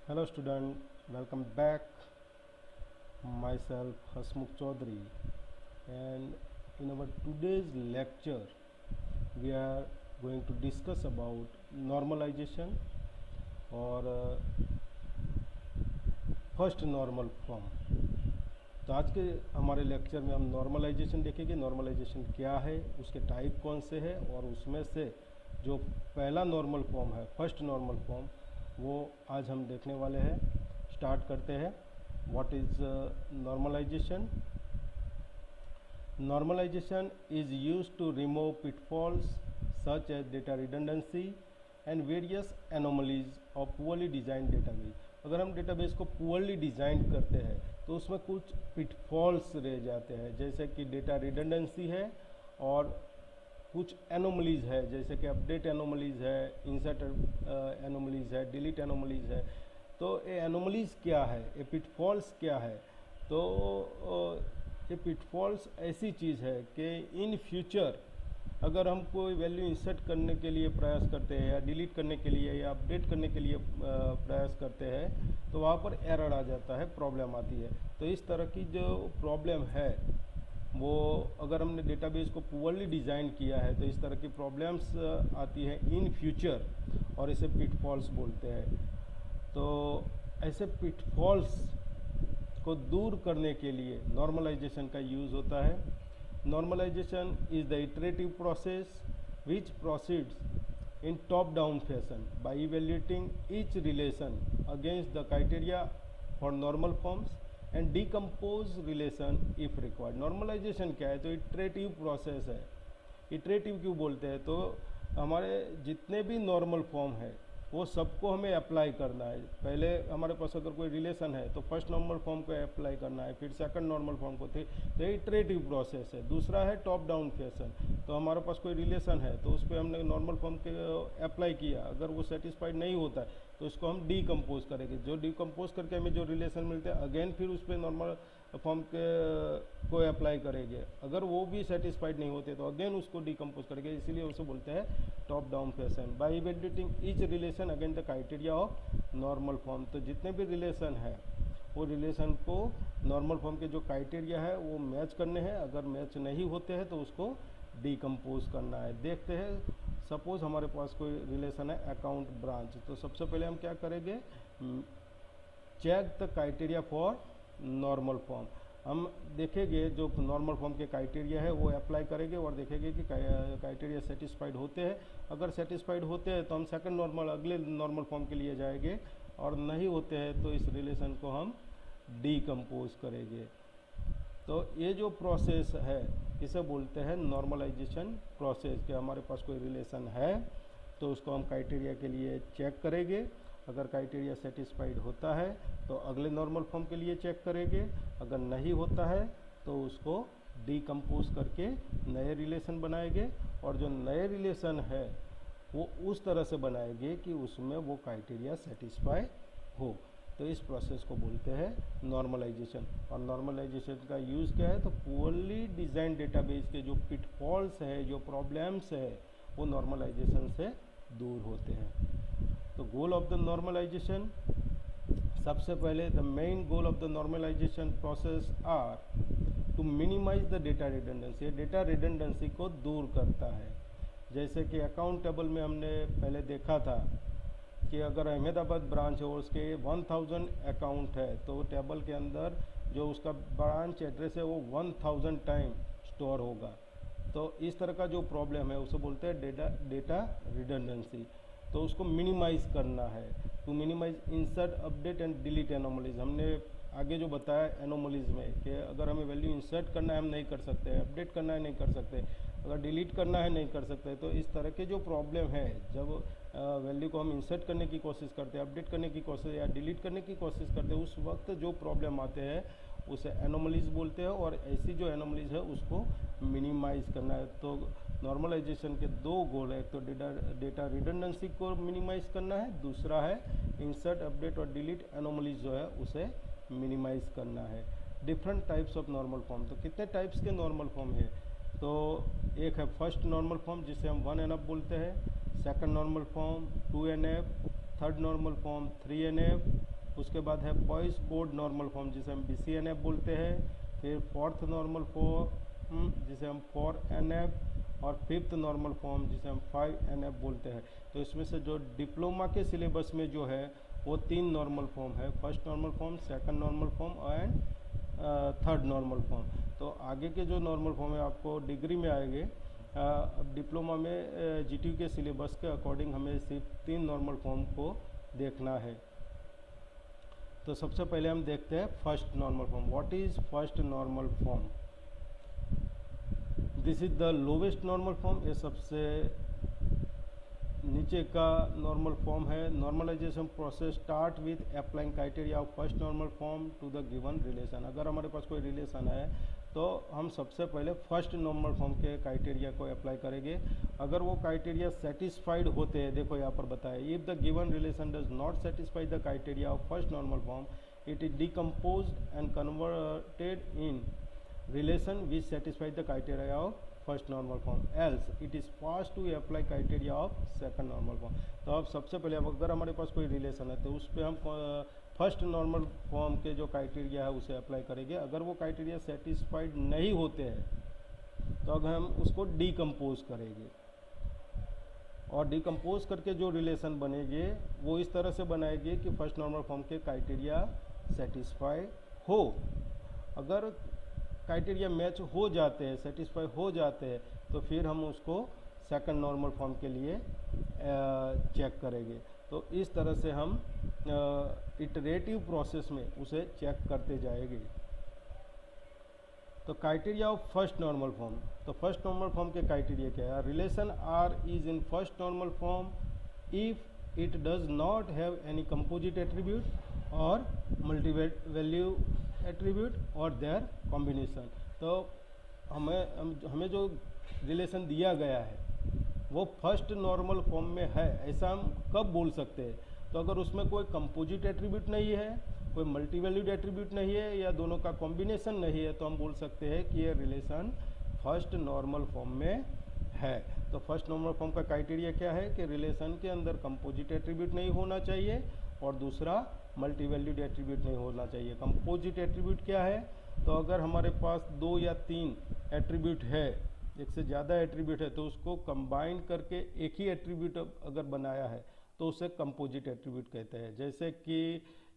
Hello student, welcome back. Myself Hasmukh Chaudhary, and in our today's lecture we are going to discuss about normalization or first normal form. तो आज के हमारे lecture में हम normalisation देखेंगे। Normalisation क्या है, उसके टाइप कौन से हैं, और उसमें से जो पहला नॉर्मल फॉर्म है, फर्स्ट नॉर्मल फॉर्म, वो आज हम देखने वाले हैं। स्टार्ट करते हैं। What is normalization? Normalization is used to remove pitfalls such as data redundancy and various anomalies of poorly designed database। अगर हम डेटाबेस को पुअरली डिज़ाइन करते हैं तो उसमें कुछ पिटफॉल्स रह जाते हैं, जैसे कि डेटा रिडंडेंसी है और कुछ एनोमलीज है, जैसे कि अपडेट एनोमलीज है, इंसर्ट एनोमलीज है, डिलीट एनोमलीज है। तो ये एनोमलीज क्या है, ये पिटफॉल्स क्या है? तो ये पिटफॉल्स ऐसी चीज़ है कि इन फ्यूचर अगर हम कोई वैल्यू इंसर्ट करने के लिए प्रयास करते हैं या डिलीट करने के लिए या अपडेट करने के लिए प्रयास करते हैं तो वहाँ पर एरर आ जाता है, प्रॉब्लम आती है। तो इस तरह की जो प्रॉब्लम है वो अगर हमने डेटाबेस को पुअरली डिज़ाइन किया है तो इस तरह की प्रॉब्लम्स आती है इन फ्यूचर, और इसे पिटफॉल्स बोलते हैं। तो ऐसे पिटफॉल्स को दूर करने के लिए नॉर्मलाइजेशन का यूज़ होता है। Normalization is the iterative process which proceeds in top down fashion by evaluating each relation against the criteria for normal forms and decompose relation if required. Normalization क्या है? तो इटरेटिव प्रोसेस है। Iterative क्यों बोलते हैं? तो हमारे जितने भी नॉर्मल फॉर्म है वो सबको हमें अप्लाई करना है। पहले हमारे पास अगर कोई रिलेशन है तो फर्स्ट नॉर्मल फॉर्म को अप्लाई करना है, फिर सेकंड नॉर्मल फॉर्म को। तो इटरेटिव प्रोसेस है। दूसरा है टॉप डाउन फैशन। तो हमारे पास कोई रिलेशन है तो उस पर हमने नॉर्मल फॉर्म के अप्लाई किया, अगर वो सेटिस्फाइड नहीं होता है तो इसको हम डीकम्पोज करेंगे। जो डीकम्पोज करके हमें जो रिलेशन मिलते हैं अगेन फिर उस पर नॉर्मल फॉर्म के को अप्लाई करेंगे। अगर वो भी सेटिस्फाइड नहीं होते तो अगेन उसको डीकम्पोज करेंगे। इसीलिए उसे बोलते हैं top down fashion by evaluating each relation again the criteria of normal form. तो जितने भी रिलेशन है वो रिलेशन को नॉर्मल फॉर्म के जो क्राइटेरिया है वो मैच करने हैं। अगर मैच नहीं होते हैं तो उसको डीकम्पोज करना है। देखते हैं, सपोज हमारे पास कोई रिलेशन है अकाउंट ब्रांच। तो सबसे पहले हम क्या करेंगे? Check the criteria for normal form. हम देखेंगे जो नॉर्मल फॉर्म के क्राइटेरिया है वो अप्लाई करेंगे और देखेंगे कि क्राइटेरिया सेटिस्फाइड होते हैं। अगर सेटिस्फाइड होते हैं तो हम सेकंड नॉर्मल अगले नॉर्मल फॉर्म के लिए जाएंगे, और नहीं होते हैं तो इस रिलेशन को हम डीकम्पोज करेंगे। तो ये जो प्रोसेस है इसे बोलते हैं नॉर्मलाइजेशन प्रोसेस। कि हमारे पास कोई रिलेशन है तो उसको हम क्राइटेरिया के लिए चेक करेंगे। अगर क्राइटेरिया सेटिस्फाइड होता है तो अगले नॉर्मल फॉर्म के लिए चेक करेंगे। अगर नहीं होता है तो उसको डीकम्पोज करके नए रिलेशन बनाएंगे, और जो नए रिलेशन है वो उस तरह से बनाएंगे कि उसमें वो क्राइटेरिया सेटिस्फाई हो। तो इस प्रोसेस को बोलते हैं नॉर्मलाइजेशन। और नॉर्मलाइजेशन का यूज़ क्या है? तो पुअरली डिज़ाइन डेटाबेस के जो पिटफॉल्स है, जो प्रॉब्लम्स है, वो नॉर्मलाइजेशन से दूर होते हैं। तो गोल ऑफ द नॉर्मलाइजेशन, सबसे पहले the main goal of the normalization process are to minimize the data redundancy. Data redundancy को दूर करता है। जैसे कि अकाउंट टेबल में हमने पहले देखा था कि अगर अहमदाबाद ब्रांच है और उसके 1000 अकाउंट है तो टेबल के अंदर जो उसका ब्रांच एड्रेस है वो 1000 टाइम स्टोर होगा। तो इस तरह का जो प्रॉब्लम है उसे बोलते हैं डेटा रिडंडेंसी। तो उसको मिनिमाइज़ करना है। To minimize insert update and delete anomalies. हमने आगे जो बताया एनोमलीज में कि अगर हमें वैल्यू इंसर्ट करना है हम नहीं कर सकते, अपडेट करना है नहीं कर सकते, अगर डिलीट करना है नहीं कर सकते। तो इस तरह के जो प्रॉब्लम है, जब वैल्यू को हम इंसर्ट करने की कोशिश करते हैं, अपडेट करने की कोशिश या डिलीट करने की कोशिश करते हैं, उस वक्त जो प्रॉब्लम आते हैं उसे एनोमलीज बोलते हैं। और ऐसी जो एनोमलीज है उसको मिनिमाइज़ करना है। तो नॉर्मलाइजेशन के दो गोल है, एक तो डेटा रिडंडेंसी को मिनिमाइज़ करना है, दूसरा है इंसर्ट अपडेट और डिलीट एनोमलीज जो है उसे मिनिमाइज़ करना है। Different types of normal form. तो कितने टाइप्स के नॉर्मल फॉर्म है? तो एक है फर्स्ट नॉर्मल फॉर्म जिसे हम 1NF बोलते हैं, second normal form 2NF, third normal form 3NF, उसके बाद है पॉइस कोड नॉर्मल फॉर्म जिसे हम BCNF बोलते हैं, फिर फोर्थ नॉर्मल फॉर्म जिसे हम 4NF और फिफ्थ नॉर्मल फॉर्म जिसे हम 5NF बोलते हैं। तो इसमें से जो डिप्लोमा के सिलेबस में जो है वो 3 नॉर्मल फॉर्म है, first normal form, second normal form and third normal form. तो आगे के जो नॉर्मल फॉर्म है आपको डिग्री में आएंगे। अब डिप्लोमा में GTU के सिलेबस के अकॉर्डिंग हमें सिर्फ 3 नॉर्मल फॉर्म को देखना है। तो सबसे पहले हम देखते हैं first normal form. What is first normal form? This is the lowest normal form, ये सबसे नीचे का नॉर्मल फॉर्म है। Normalization process start with applying criteria of first normal form to the given relation. अगर हमारे पास कोई रिलेशन है तो हम सबसे पहले फर्स्ट नॉर्मल फॉर्म के क्राइटेरिया को अप्लाई करेंगे। अगर वो क्राइटेरिया सेटिस्फाइड होते हैं, देखो यहाँ पर बताया, if the given relation does not satisfy the criteria of first normal form it is decomposed and converted in relation which satisfies the criteria of first normal form, else it is passed to apply criteria of second normal form। तो अब सबसे पहले अगर हमारे पास कोई relation है तो उस पर हम फर्स्ट नॉर्मल फॉर्म के जो क्राइटेरिया है उसे अप्लाई करेंगे। अगर वो क्राइटेरिया सेटिस्फाइड नहीं होते हैं तो अगर हम उसको डिकम्पोज करेंगे, और डिकम्पोज करके जो रिलेशन बनेंगे वो इस तरह से बनाएंगे कि फर्स्ट नॉर्मल फॉर्म के क्राइटेरिया सेटिस्फाई हो। अगर क्राइटेरिया मैच हो जाते हैं, सेटिस्फाई हो जाते हैं, तो फिर हम उसको सेकंड नॉर्मल फॉर्म के लिए चेक करेंगे। तो इस तरह से हम इटरेटिव प्रोसेस में उसे चेक करते जाएंगे। तो criteria of first normal form, तो फर्स्ट नॉर्मल फॉर्म के क्राइटेरिया क्या है? Relation R is in first normal form if it does not have any composite attribute और मल्टी वैल्यू एट्रीब्यूट और देयर कॉम्बिनेशन। तो हमें जो रिलेशन दिया गया है वो फर्स्ट नॉर्मल फॉर्म में है, ऐसा हम कब बोल सकते हैं? तो अगर उसमें कोई कंपोजिट एट्रीब्यूट नहीं है, कोई मल्टी वैल्यूड एट्रीब्यूट नहीं है, या दोनों का कॉम्बिनेशन नहीं है, तो हम बोल सकते हैं कि ये रिलेशन फर्स्ट नॉर्मल फॉर्म में है। तो फर्स्ट नॉर्मल फॉर्म का क्राइटेरिया क्या है कि रिलेशन के अंदर कंपोजिट एट्रीब्यूट नहीं होना चाहिए और दूसरा मल्टी वैल्यूड एट्रीब्यूट नहीं होना चाहिए। कंपोजिट एट्रीब्यूट क्या है? तो अगर हमारे पास 2 या 3 एट्रीब्यूट है, एक से ज़्यादा एट्रीब्यूट है, तो उसको कंबाइन करके एक ही एट्रीब्यूट अगर बनाया है तो उसे कंपोजिट एट्रीब्यूट कहते हैं। जैसे कि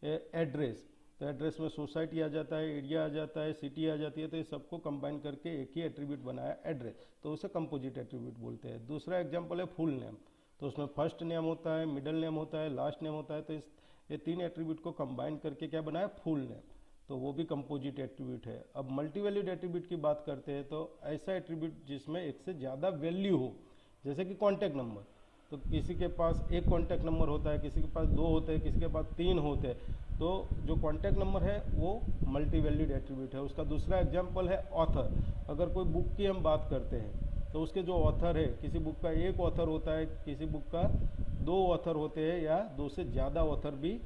एड्रेस, तो एड्रेस में सोसाइटी आ जाता है, एरिया आ जाता है, सिटी आ जाती है, तो ये सबको कंबाइन करके एक ही एट्रीब्यूट बनाया एड्रेस, तो उसे कंपोजिट एट्रीब्यूट बोलते हैं। दूसरा एग्जाम्पल है फुल नेम, तो उसमें फर्स्ट नेम होता है, मिडिल नेम होता है, लास्ट नेम होता है, तो ये 3 एट्रीब्यूट को कंबाइन करके क्या बनाया? फुल नेम, तो वो भी कंपोजिट एट्रीब्यूट है। अब मल्टी वैल्यूड एट्रीब्यूट की बात करते हैं तो ऐसा एट्रीब्यूट जिसमें एक से ज़्यादा वैल्यू हो, जैसे कि कॉन्टैक्ट नंबर, तो किसी के पास एक कॉन्टैक्ट नंबर होता है, किसी के पास 2 होते हैं, किसी के पास 3 होते हैं, तो जो कॉन्टैक्ट नंबर है वो मल्टी वैल्यूड एट्रीब्यूट है। उसका दूसरा एग्जाम्पल है ऑथर। अगर कोई बुक की हम बात करते हैं तो उसके जो ऑथर है, किसी बुक का एक ऑथर होता है, किसी बुक का 2 ऑथर होते हैं, या 2 से ज़्यादा ऑथर भी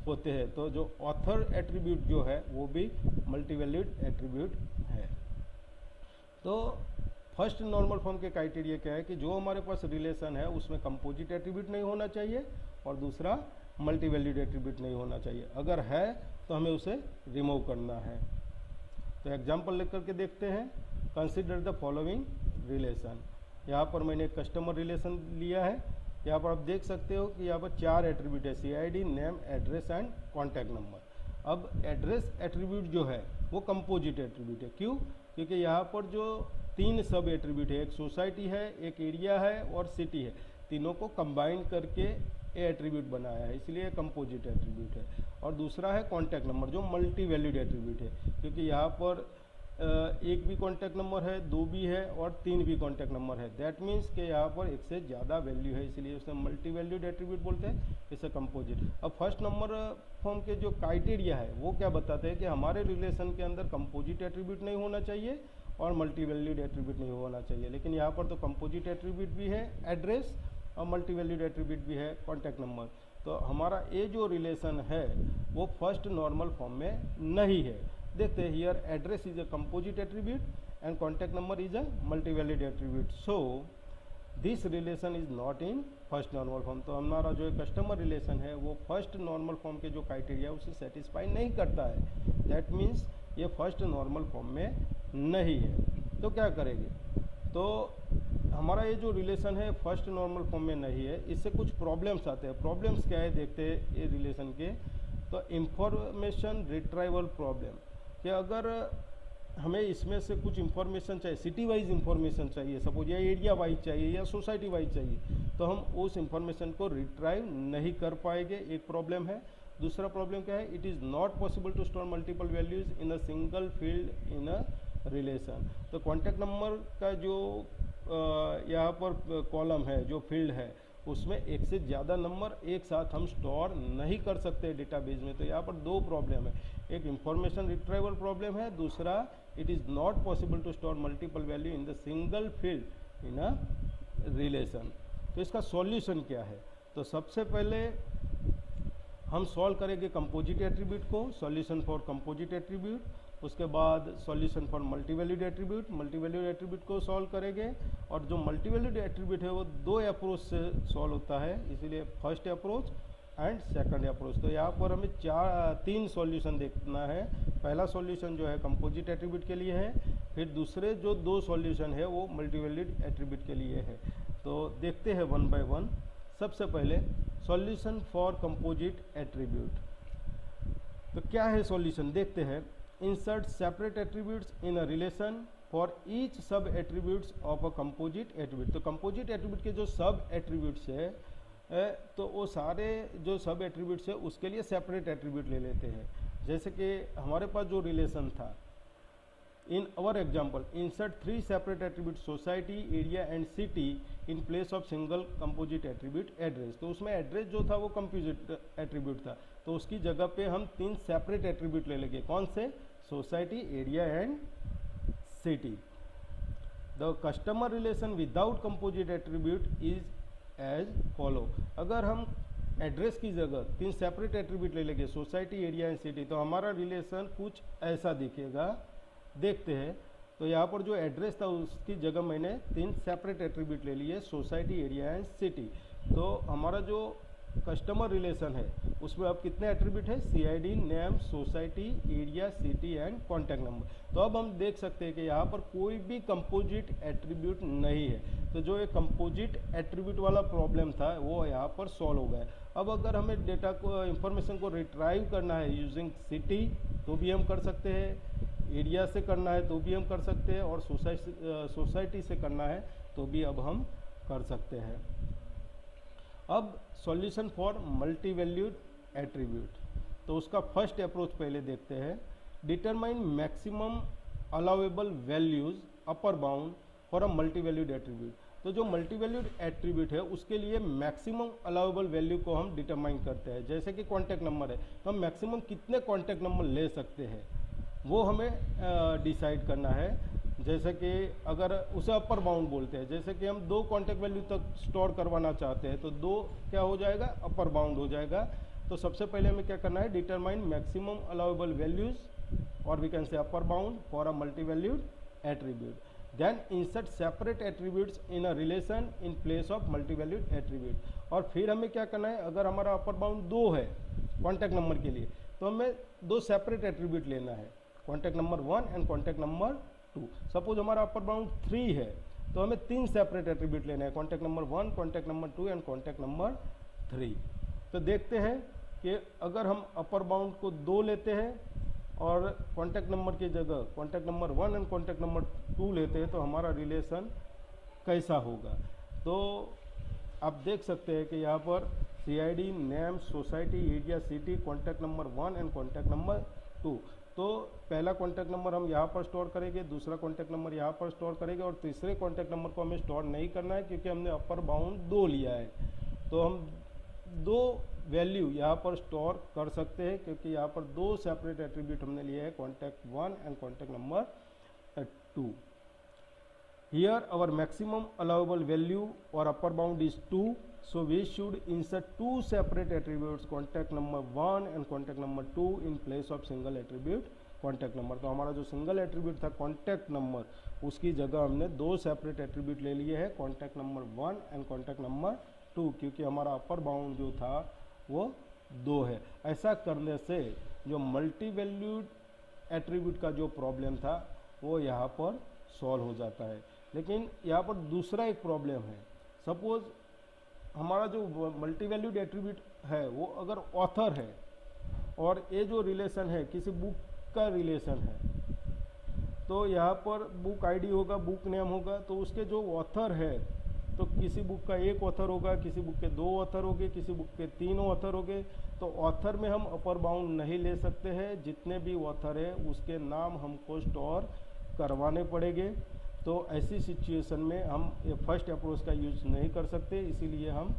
होते हैं, तो जो ऑथर एट्रीब्यूट जो है वो भी मल्टी वैल्यूड एट्रीब्यूट है। तो फर्स्ट नॉर्मल फॉर्म के क्राइटेरिया क्या है कि जो हमारे पास रिलेशन है उसमें कंपोजिट एट्रीब्यूट नहीं होना चाहिए और दूसरा मल्टी वैल्यूड एट्रीब्यूट नहीं होना चाहिए। अगर है तो हमें उसे रिमूव करना है। तो एग्जाम्पल लेकर के देखते हैं। Consider the following relation. यहाँ पर मैंने कस्टमर रिलेशन लिया है। यहाँ पर आप देख सकते हो कि यहाँ पर 4 एट्रीब्यूट है, CID, name, address and contact number. अब एड्रेस एट्रीब्यूट जो है वो कंपोजिट एट्रीब्यूट है। क्यों? क्योंकि यहाँ पर जो 3 सब एट्रीब्यूट है, एक सोसाइटी है, एक एरिया है और सिटी है, तीनों को कंबाइन करके ए एट्रीब्यूट बनाया है, इसलिए कंपोजिट एट्रीब्यूट है। और दूसरा है कॉन्टैक्ट नंबर जो मल्टी वैल्यूड एट्रीब्यूट है, क्योंकि यहाँ पर एक भी कॉन्टैक्ट नंबर है, 2 भी है और 3 भी कॉन्टैक्ट नंबर है। दैट मीन्स कि यहाँ पर एक से ज़्यादा वैल्यू है, इसलिए उसे मल्टी वैल्यूड एट्रीब्यूट बोलते हैं, इसे कंपोजिट। अब फर्स्ट नंबर फॉर्म के जो क्राइटेरिया है वो क्या बताते हैं कि हमारे रिलेशन के अंदर कंपोजिट एट्रीब्यूट नहीं होना चाहिए और मल्टी वैल्यूड एट्रीब्यूट नहीं होना चाहिए। लेकिन यहाँ पर तो कंपोजिट एट्रीब्यूट भी है एड्रेस और मल्टी वैल्यूड एट्रीब्यूट भी है कॉन्टैक्ट नंबर। तो हमारा ये जो रिलेशन है वो फर्स्ट नॉर्मल फॉर्म में नहीं है। देखते हैं, here address is a composite attribute and contact number is a multi valued attribute. So this relation is not in first normal form. तो हमारा जो कस्टमर रिलेशन है वो फर्स्ट नॉर्मल फॉर्म के जो क्राइटेरिया है उसे सेटिस्फाई नहीं करता है। दैट मीन्स ये फर्स्ट नॉर्मल फॉर्म में नहीं है। तो क्या करेंगे, तो हमारा ये जो रिलेशन है फर्स्ट नॉर्मल फॉर्म में नहीं है, इससे कुछ प्रॉब्लम्स आते हैं। प्रॉब्लम्स क्या है देखते हैं ये रिलेशन के। तो इंफॉर्मेशन रिट्राइवल प्रॉब्लम, कि अगर हमें इसमें से कुछ इंफॉर्मेशन चाहिए, सिटी वाइज इंफॉर्मेशन चाहिए, सपोज या एरिया वाइज चाहिए या सोसाइटी वाइज चाहिए, तो हम उस इंफॉर्मेशन को रिट्राइव नहीं कर पाएंगे, एक प्रॉब्लम है। दूसरा प्रॉब्लम क्या है, it is not possible to store multiple values in a single field in a relation. तो कॉन्टैक्ट नंबर का जो यहाँ पर कॉलम है, जो फील्ड है, उसमें एक से ज़्यादा नंबर एक साथ हम स्टोर नहीं कर सकते डेटाबेस में। तो यहाँ पर दो प्रॉब्लम है, एक इंफॉर्मेशन रिट्राइवल प्रॉब्लम है, दूसरा it is not possible to store multiple value in the single field in a relation. तो इसका सॉल्यूशन क्या है, तो सबसे पहले हम सॉल्व करेंगे कंपोजिट एट्रीब्यूट को, सॉल्यूशन फॉर कंपोजिट एट्रीब्यूट। उसके बाद solution for multivalued attribute, multivalued attribute को सॉल्व करेंगे। और जो मल्टीवैल्यूड एट्रीब्यूट है वो दो अप्रोच से सॉल्व होता है, इसीलिए first approach and second approach. तो यहाँ पर हमें तीन सॉल्यूशन देखना है। पहला सॉल्यूशन जो है कंपोजिट एट्रीब्यूट के लिए है, फिर दूसरे जो दो सॉल्यूशन है वो मल्टीवैल्यूड एट्रीब्यूट के लिए है। तो देखते हैं वन बाय वन। सबसे पहले सॉल्यूशन फॉर कंपोजिट एट्रीब्यूट। तो क्या है सॉल्यूशन देखते हैं। Insert separate attributes in a relation for each sub attributes of a composite attribute. तो कंपोजिट एट्रीब्यूट के जो सब एट्रीब्यूट्स है तो वो सारे जो सब एट्रीब्यूट्स है उसके लिए सेपरेट एट्रीब्यूट ले लेते हैं। जैसे कि हमारे पास जो रिलेशन था, in our example insert 3 separate attribute society, area and city in place of single composite attribute address. तो उसमें एड्रेस जो था वो कंपोजिट एट्रीब्यूट था, तो उसकी जगह पे हम 3 सेपरेट एट्रीब्यूट ले लेंगे। कौन से, society, area and city. The customer relation without composite attribute is as follow. अगर हम एड्रेस की जगह 3 सेपरेट एट्रीब्यूट ले लेंगे, सोसाइटी, एरिया एंड सिटी, तो हमारा रिलेशन कुछ ऐसा दिखेगा। देखते हैं, तो यहाँ पर जो एड्रेस था उसकी जगह मैंने 3 सेपरेट एट्रीब्यूट ले लिए, सोसाइटी, एरिया एंड सिटी। तो हमारा जो कस्टमर रिलेशन है उसमें अब कितने एट्रीब्यूट है, CID, name, society, area, city and contact number. तो अब हम देख सकते हैं कि यहाँ पर कोई भी कंपोजिट एट्रीब्यूट नहीं है। तो जो ये कंपोजिट एट्रीब्यूट वाला प्रॉब्लम था वो यहाँ पर सॉल्व हो गया। अब अगर हमें डेटा को, इंफॉर्मेशन को रिट्राइव करना है यूजिंग सिटी तो भी हम कर सकते हैं, एरिया से करना है तो भी हम कर सकते हैं, और सोसाइटी से करना है तो भी अब हम कर सकते हैं। अब सॉल्यूशन फॉर मल्टीवैल्यूड एट्रीब्यूट, तो उसका फर्स्ट अप्रोच पहले देखते हैं। Determine maximum allowable values upper bound for a multivalued attribute. तो जो मल्टीवैल्यूड एट्रीब्यूट है उसके लिए मैक्सिमम अलाउेबल वैल्यू को हम डिटरमाइन करते हैं। जैसे कि कॉन्टैक्ट नंबर है तो हम मैक्सिमम कितने कॉन्टैक्ट नंबर ले सकते हैं वो हमें डिसाइड करना है। जैसे कि अगर उसे अपर बाउंड बोलते हैं, जैसे कि हम 2 कॉन्टैक्ट वैल्यू तक स्टोर करवाना चाहते हैं तो 2 क्या हो जाएगा, अपर बाउंड हो जाएगा। तो सबसे पहले हमें क्या करना है, डिटरमाइन मैक्सिमम अलाउेबल वैल्यूज, और we can say upper bound for a multivalued attribute. Then insert separate attributes in a relation in place of multivalued attribute. और फिर हमें क्या करना है, अगर हमारा अपर बाउंड 2 है कॉन्टैक्ट नंबर के लिए तो हमें 2 सेपरेट एट्रीब्यूट लेना है, contact number 1 and contact number 2। Suppose हमारा अपर बाउंड 3 है तो हमें 3 सेपरेट एट्रीब्यूट लेना है, contact number 1, contact number 2 and contact number 3। तो देखते हैं कि अगर हम अपर बाउंड को 2 लेते हैं और कॉन्टैक्ट नंबर की जगह contact number 1 and contact number 2 लेते हैं तो हमारा रिलेशन कैसा होगा। तो आप देख सकते हैं कि यहाँ पर CID, name, society, area, city, contact number 1 and contact number 2। तो पहला कॉन्टैक्ट नंबर हम यहाँ पर स्टोर करेंगे, दूसरा कॉन्टैक्ट नंबर यहाँ पर स्टोर करेंगे, और तीसरे कॉन्टैक्ट नंबर को हमें स्टोर नहीं करना है क्योंकि हमने अपर बाउंड 2 लिया है। तो हम 2 वैल्यू यहाँ पर स्टोर कर सकते हैं क्योंकि यहाँ पर 2 सेपरेट एट्रीब्यूट हमने लिए हैं, contact 1 and contact number 2। Here our maximum allowable value or upper bound is 2, so we should insert 2 separate attributes, contact number 1 and contact number 2 in place of single attribute contact number. तो हमारा जो single attribute था contact number, उसकी जगह हमने दो separate attribute ले लिए हैं, contact number 1 and contact number 2, क्योंकि हमारा अपर बाउंड जो था वो 2 है। ऐसा करने से जो मल्टी वैल्यूड एट्रीब्यूट का जो प्रॉब्लम था वो यहाँ पर सॉल्व हो जाता है। लेकिन यहाँ पर दूसरा एक प्रॉब्लम है। सपोज हमारा जो मल्टी वैल्यूड एट्रीब्यूट है वो अगर ऑथर है और ये जो रिलेशन है किसी बुक का रिलेशन है, तो यहाँ पर बुक आईडी होगा, बुक नेम होगा, तो उसके जो ऑथर है तो किसी बुक का एक ऑथर होगा, किसी बुक के 2 ऑथर होंगे, किसी बुक के 3 ऑथर होंगे। तो ऑथर में हम अपर बाउंड नहीं ले सकते हैं, जितने भी ऑथर है उसके नाम हमको स्टोर करवाने पड़ेंगे। तो ऐसी सिचुएशन में हम फर्स्ट अप्रोच का यूज़ नहीं कर सकते, इसीलिए हम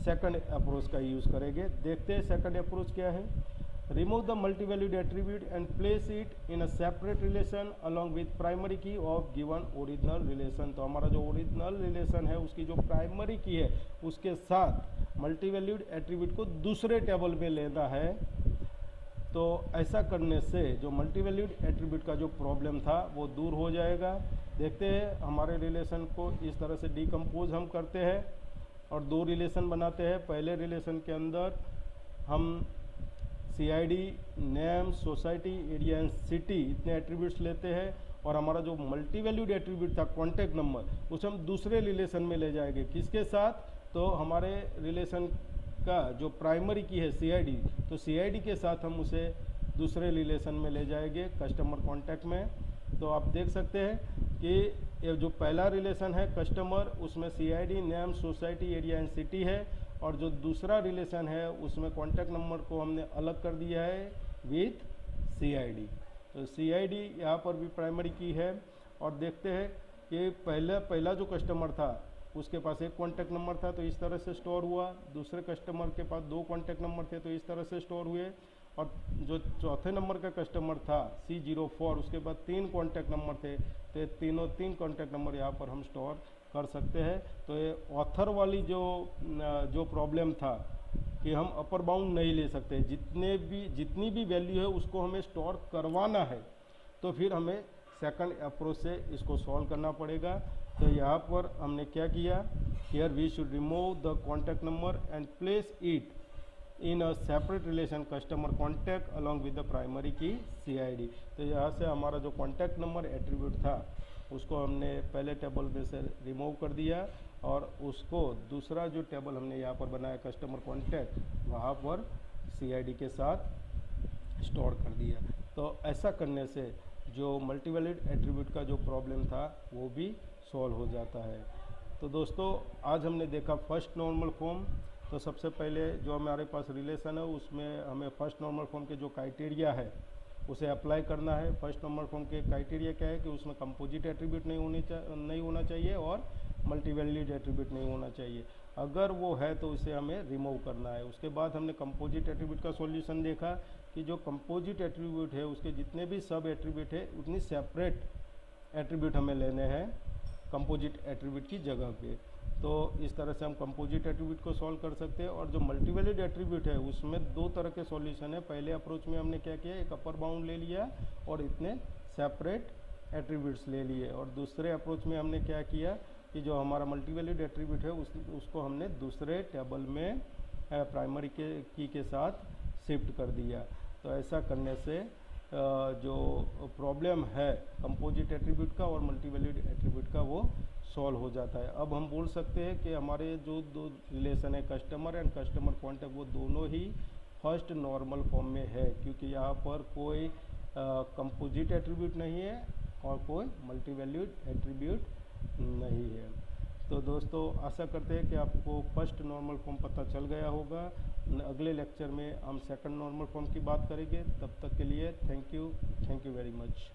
सेकंड अप्रोच का यूज़ करेंगे। देखते हैं सेकंड अप्रोच क्या है। Remove the multi valued attribute and place it in a separate relation along with primary की ऑफ गिवन ओरिजिनल रिलेशन। तो हमारा जो ओरिजिनल रिलेशन है उसकी जो प्राइमरी की है उसके साथ मल्टी वैल्यूड एट्रीब्यूट को दूसरे टेबल में लेना है। तो ऐसा करने से जो मल्टी वैल्यूड एट्रीब्यूट का जो प्रॉब्लम था वो दूर हो जाएगा। देखते हैं हमारे रिलेशन को इस तरह से डिकम्पोज हम करते हैं और 2 रिलेशन बनाते हैं। पहले रिलेशन के अंदर हम CID, name, society, area and city इतने एट्रीब्यूट्स लेते हैं और हमारा जो मल्टी वैल्यूड एट्रीब्यूट था कॉन्टैक्ट नंबर उसे हम दूसरे रिलेशन में ले जाएंगे। किसके साथ? तो हमारे रिलेशन का जो प्राइमरी की है CID, तो CID के साथ हम उसे दूसरे रिलेशन में ले जाएंगे कस्टमर कॉन्टैक्ट में। तो आप देख सकते हैं कि ये जो पहला रिलेशन है कस्टमर, उसमें CID, name, society, area and city है, और जो दूसरा रिलेशन है उसमें कॉन्टैक्ट नंबर को हमने अलग कर दिया है विथ CID। तो CID यहाँ पर भी प्राइमरी की है। और देखते हैं कि पहला जो कस्टमर था उसके पास एक कॉन्टैक्ट नंबर था तो इस तरह से स्टोर हुआ, दूसरे कस्टमर के पास 2 कॉन्टैक्ट नंबर थे तो इस तरह से स्टोर हुए, और जो चौथे नंबर का कस्टमर था C04 उसके पास 3 कॉन्टैक्ट नंबर थे तो तीनों 3 कॉन्टैक्ट नंबर यहाँ पर हम स्टोर कर सकते हैं। तो ये ऑथर वाली जो प्रॉब्लम था कि हम अपर बाउंड नहीं ले सकते, जितनी भी वैल्यू है उसको हमें स्टोर करवाना है, तो फिर हमें सेकंड अप्रोच से इसको सॉल्व करना पड़ेगा। तो यहाँ पर हमने क्या किया, here we should remove the contact number and place it in a separate relation customer contact along with the primary key CID। तो यहाँ से हमारा जो कॉन्टैक्ट नंबर एट्रीब्यूट था उसको हमने पहले टेबल में से रिमूव कर दिया और उसको दूसरा जो टेबल हमने यहाँ पर बनाया कस्टमर कॉन्टैक्ट, वहाँ पर CID के साथ स्टोर कर दिया। तो ऐसा करने से जो मल्टी वैल्यूड एट्रीब्यूट का जो प्रॉब्लम था वो भी सॉल्व हो जाता है। तो दोस्तों आज हमने देखा फर्स्ट नॉर्मल फॉर्म। तो सबसे पहले जो हमारे पास रिलेशन है उसमें हमें फर्स्ट नॉर्मल फॉर्म के जो क्राइटेरिया है उसे अप्लाई करना है। फर्स्ट नॉर्मल फॉर्म के क्राइटेरिया क्या है कि उसमें कंपोजिट एट्रीब्यूट नहीं होना चाहिए और मल्टी वैल्यूड एट्रीब्यूट नहीं होना चाहिए। अगर वो है तो उसे हमें रिमूव करना है। उसके बाद हमने कंपोजिट एट्रीब्यूट का सॉल्यूशन देखा कि जो कंपोजिट एट्रीब्यूट है उसके जितने भी सब एट्रीब्यूट है उतनी सेपरेट एट्रीब्यूट हमें लेने हैं कंपोजिट एट्रीब्यूट की जगह पे। तो इस तरह से हम कंपोजिट एट्रीब्यूट को सॉल्व कर सकते हैं। और जो मल्टी वैल्यूड एट्रीब्यूट है उसमें 2 तरह के सॉल्यूशन है। पहले अप्रोच में हमने क्या किया, एक अपर बाउंड ले लिया और इतने सेपरेट एट्रीब्यूट्स ले लिए, और दूसरे अप्रोच में हमने क्या किया कि जो हमारा मल्टी वैल्यूड एट्रीब्यूट है उसको हमने दूसरे टेबल में प्राइमरी की के साथ शिफ्ट कर दिया। तो ऐसा करने से जो प्रॉब्लम है कंपोजिट एट्रीब्यूट का और मल्टी वैल्यूड एट्रीब्यूट का वो सॉल्व हो जाता है। अब हम बोल सकते हैं कि हमारे जो 2 रिलेशन है कस्टमर एंड कस्टमर कॉन्टैक्ट वो दोनों ही फर्स्ट नॉर्मल फॉर्म में है, क्योंकि यहाँ पर कोई कंपोजिट एट्रीब्यूट नहीं है और कोई मल्टी वैल्यूड एट्रीब्यूट नहीं है। तो दोस्तों आशा करते हैं कि आपको फर्स्ट नॉर्मल फॉर्म पता चल गया होगा। अगले लेक्चर में हम सेकंड नॉर्मल फॉर्म की बात करेंगे। तब तक के लिए थैंक यू वेरी मच।